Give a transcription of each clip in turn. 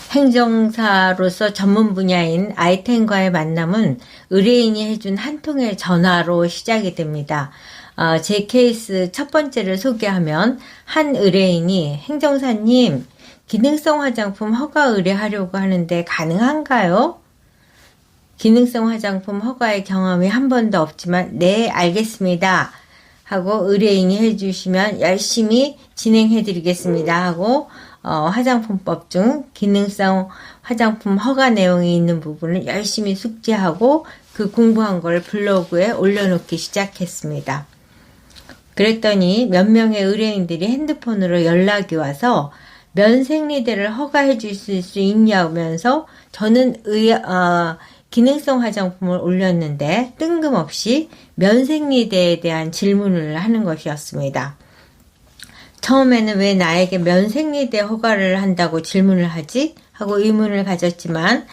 행정사로서 전문 분야인 아이템과의 만남은 의뢰인이 해준 한 통의 전화로 시작이 됩니다. 제 케이스 첫 번째를 소개하면 한 의뢰인이 행정사님, 기능성 화장품 허가 의뢰하려고 하는데 가능한가요? 기능성 화장품 허가의 경험이 한 번도 없지만 네, 알겠습니다 하고 의뢰인이 해주시면 열심히 진행해드리겠습니다 하고 화장품법 중 기능성 화장품 허가 내용이 있는 부분을 열심히 숙지하고 그 공부한 걸 블로그에 올려놓기 시작했습니다. 그랬더니 몇 명의 의뢰인들이 핸드폰으로 연락이 와서 면생리대를 허가해 주실 수 있냐면서 저는 기능성 화장품을 올렸는데 뜬금없이 면생리대에 대한 질문을 하는 것이었습니다. 처음에는 왜 나에게 면생리대 허가를 한다고 질문을 하지? 하고 의문을 가졌지만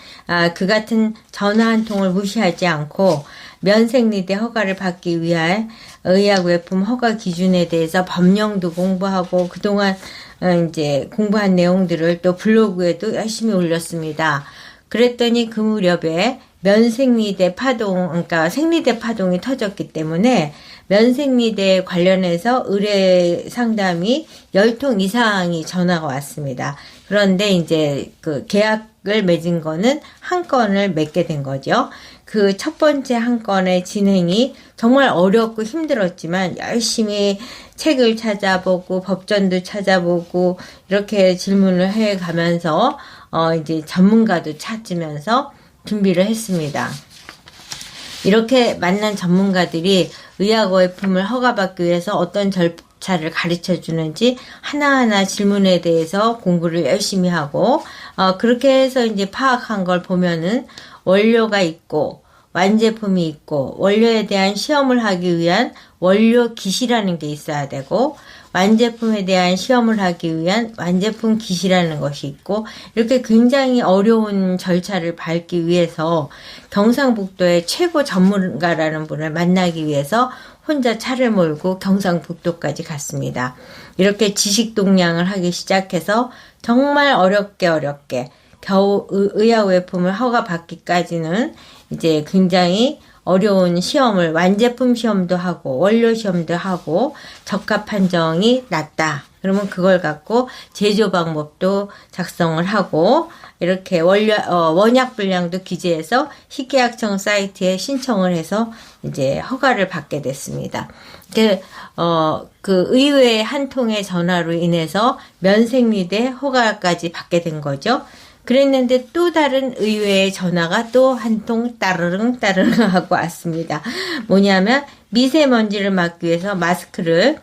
그 같은 전화 한 통을 무시하지 않고 면생리대 허가를 받기 위한 의약외품 허가 기준에 대해서 법령도 공부하고 그동안 이제 공부한 내용들을 또 블로그에도 열심히 올렸습니다. 그랬더니 그 무렵에 면생리대 파동, 그러니까 생리대 파동이 터졌기 때문에 면생리대 관련해서 의뢰 상담이 10통 이상이 전화가 왔습니다. 그런데 이제 그 계약을 맺은 거는 한 건을 맺게 된 거죠. 그 첫 번째 한 건의 진행이 정말 어렵고 힘들었지만 열심히 책을 찾아보고 법전도 찾아보고 이렇게 질문을 해 가면서 이제 전문가도 찾으면서 준비를 했습니다. 이렇게 만난 전문가들이 의약외품을 허가받기 위해서 어떤 절차를 가르쳐 주는지 하나하나 질문에 대해서 공부를 열심히 하고 그렇게 해서 이제 파악한 걸 보면은 원료가 있고 완제품이 있고 원료에 대한 시험을 하기 위한 원료 기시라는 게 있어야 되고 완제품에 대한 시험을 하기 위한 완제품 기시라는 것이 있고 이렇게 굉장히 어려운 절차를 밟기 위해서 경상북도의 최고 전문가라는 분을 만나기 위해서 혼자 차를 몰고 경상북도까지 갔습니다. 이렇게 지식 동량을 하기 시작해서 정말 어렵게 겨우 의약외품을 허가받기까지는 이제 굉장히 어려운 시험을 완제품 시험도 하고 원료 시험도 하고 적합 판정이 났다. 그러면 그걸 갖고 제조 방법도 작성을 하고 이렇게 원약 분량도 기재해서 식약청 사이트에 신청을 해서 이제 허가를 받게 됐습니다. 그 의외의 한 통의 전화로 인해서 면생리대 허가까지 받게 된 거죠. 그랬는데 또 다른 의외의 전화가 또 한 통 따르릉 하고 왔습니다. 뭐냐면 미세먼지를 막기 위해서 마스크를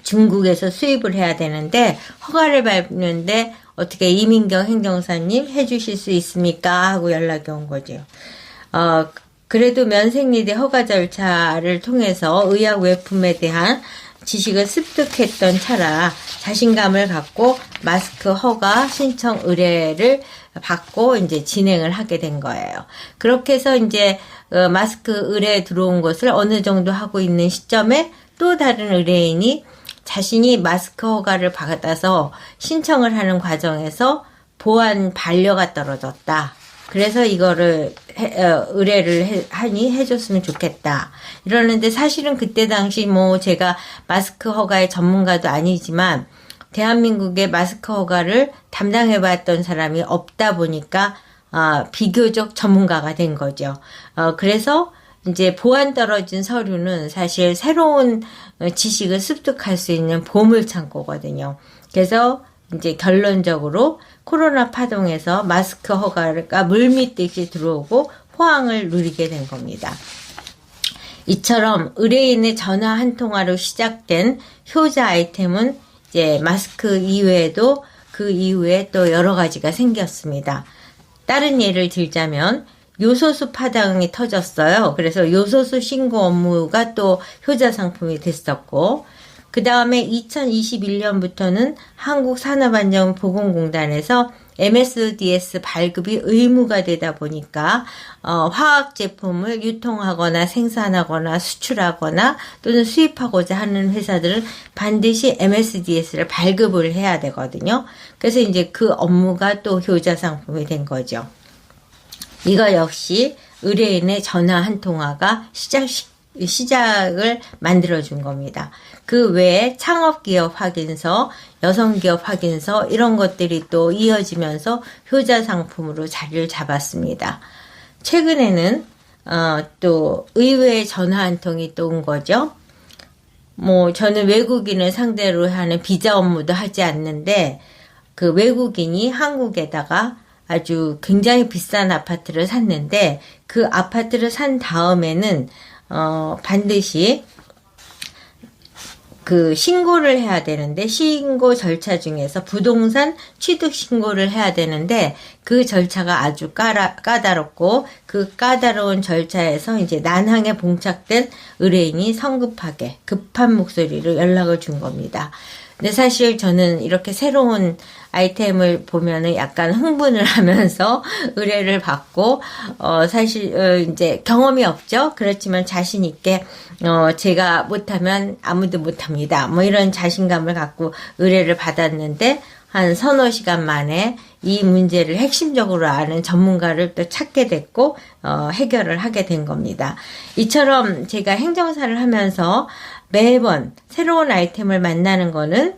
중국에서 수입을 해야 되는데 허가를 받는데 어떻게 이민경 행정사님 해주실 수 있습니까? 하고 연락이 온 거죠. 그래도 면생리대 허가 절차를 통해서 의약외품에 대한 지식을 습득했던 차라 자신감을 갖고 마스크 허가 신청 의뢰를 받고 이제 진행을 하게 된 거예요. 그렇게 해서 이제 마스크 의뢰에 들어온 것을 어느 정도 하고 있는 시점에 또 다른 의뢰인이 자신이 마스크 허가를 받아서 신청을 하는 과정에서 보안 반려가 떨어졌다. 그래서 이거를 의뢰를 해줬으면 좋겠다. 이러는데 사실은 그때 당시 뭐 제가 마스크 허가의 전문가도 아니지만 대한민국의 마스크 허가를 담당해봤던 사람이 없다 보니까 비교적 전문가가 된 거죠. 그래서 이제 보안 떨어진 서류는 사실 새로운 지식을 습득할 수 있는 보물창고거든요. 그래서 이제 결론적으로 코로나 파동에서 마스크 허가가 물밀듯이 들어오고 호황을 누리게 된 겁니다. 이처럼 의뢰인의 전화 한 통화로 시작된 효자 아이템은 이제 마스크 이외에도 그 이후에 또 여러 가지가 생겼습니다. 다른 예를 들자면 요소수 파동이 터졌어요. 그래서 요소수 신고 업무가 또 효자 상품이 됐었고 그 다음에 2021년부터는 한국산업안전보건공단에서 MSDS 발급이 의무가 되다 보니까 화학 제품을 유통하거나 생산하거나 수출하거나 또는 수입하고자 하는 회사들은 반드시 MSDS를 발급을 해야 되거든요. 그래서 이제 그 업무가 또 효자 상품이 된 거죠. 이거 역시 의뢰인의 전화 한 통화가 시작을 만들어준 겁니다. 그 외에 창업기업 확인서, 여성기업 확인서 이런 것들이 또 이어지면서 효자 상품으로 자리를 잡았습니다. 최근에는 또 의외의 전화 한 통이 또 온 거죠. 저는 외국인을 상대로 하는 비자 업무도 하지 않는데 그 외국인이 한국에다가 아주 굉장히 비싼 아파트를 샀는데 그 아파트를 산 다음에는 반드시 그 신고를 해야 되는데 신고 절차 중에서 부동산 취득 신고를 해야 되는데 그 절차가 아주 까다롭고 그 까다로운 절차에서 이제 난항에 봉착된 의뢰인이 성급하게 급한 목소리로 연락을 준 겁니다. 근데 사실 저는 이렇게 새로운 아이템을 보면은 약간 흥분을 하면서 의뢰를 받고, 사실, 이제 경험이 없죠? 그렇지만 자신있게, 제가 못하면 아무도 못합니다. 이런 자신감을 갖고 의뢰를 받았는데, 한 서너 시간 만에 이 문제를 핵심적으로 아는 전문가를 또 찾게 됐고, 해결을 하게 된 겁니다. 이처럼 제가 행정사를 하면서 매번 새로운 아이템을 만나는 거는,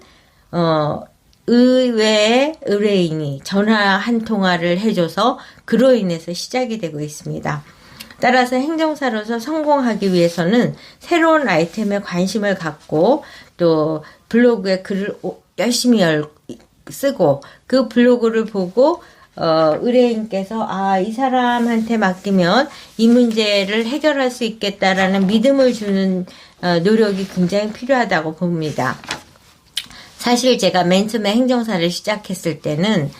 의외의 의뢰인이 전화 한 통화를 해줘서 그로 인해서 시작이 되고 있습니다. 따라서 행정사로서 성공하기 위해서는 새로운 아이템에 관심을 갖고 또 블로그에 글을 열심히 쓰고 그 블로그를 보고 의뢰인께서 이 사람한테 맡기면 이 문제를 해결할 수 있겠다라는 믿음을 주는 노력이 굉장히 필요하다고 봅니다. 사실 제가 맨 처음에 행정사를 시작했을 때는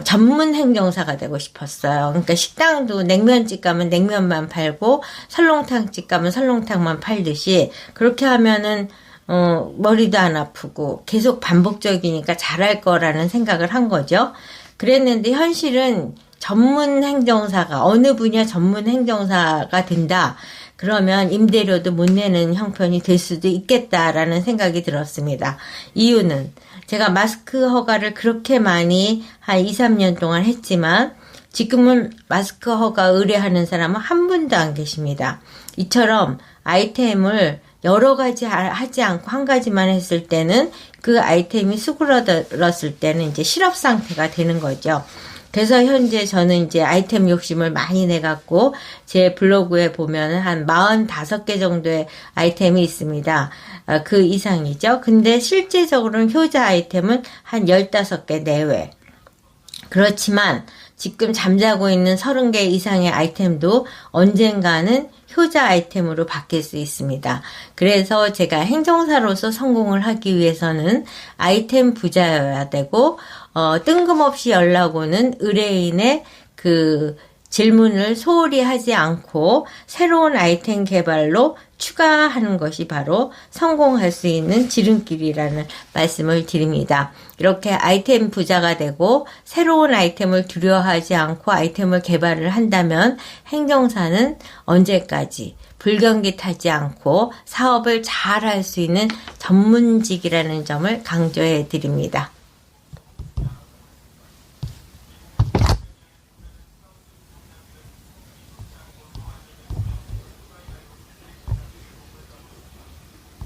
전문 행정사가 되고 싶었어요. 그러니까 식당도 냉면집 가면 냉면만 팔고 설렁탕집 가면 설렁탕만 팔듯이 그렇게 하면은 머리도 안 아프고 계속 반복적이니까 잘할 거라는 생각을 한 거죠. 그랬는데 현실은 전문 행정사가 어느 분야 전문 행정사가 된다. 그러면 임대료도 못 내는 형편이 될 수도 있겠다라는 생각이 들었습니다. 이유는 제가 마스크 허가를 그렇게 많이 한 2, 3년 동안 했지만 지금은 마스크 허가 의뢰하는 사람은 한 분도 안 계십니다. 이처럼 아이템을 여러 가지 하지 않고 한 가지만 했을 때는 그 아이템이 수그러들었을 때는 이제 실업 상태가 되는 거죠. 그래서 현재 저는 이제 아이템 욕심을 많이 내갖고 제 블로그에 보면 한 45개 정도의 아이템이 있습니다. 그 이상이죠. 근데 실제적으로는 효자 아이템은 한 15개 내외. 그렇지만 지금 잠자고 있는 30개 이상의 아이템도 언젠가는 효자 아이템으로 바뀔 수 있습니다. 그래서 제가 행정사로서 성공을 하기 위해서는 아이템 부자여야 되고 뜬금없이 연락 오는 의뢰인의 그 질문을 소홀히 하지 않고 새로운 아이템 개발로 추가하는 것이 바로 성공할 수 있는 지름길이라는 말씀을 드립니다. 이렇게 아이템 부자가 되고 새로운 아이템을 두려워하지 않고 아이템을 개발을 한다면 행정사는 언제까지 불경깃하지 않고 사업을 잘 할 수 있는 전문직이라는 점을 강조해 드립니다.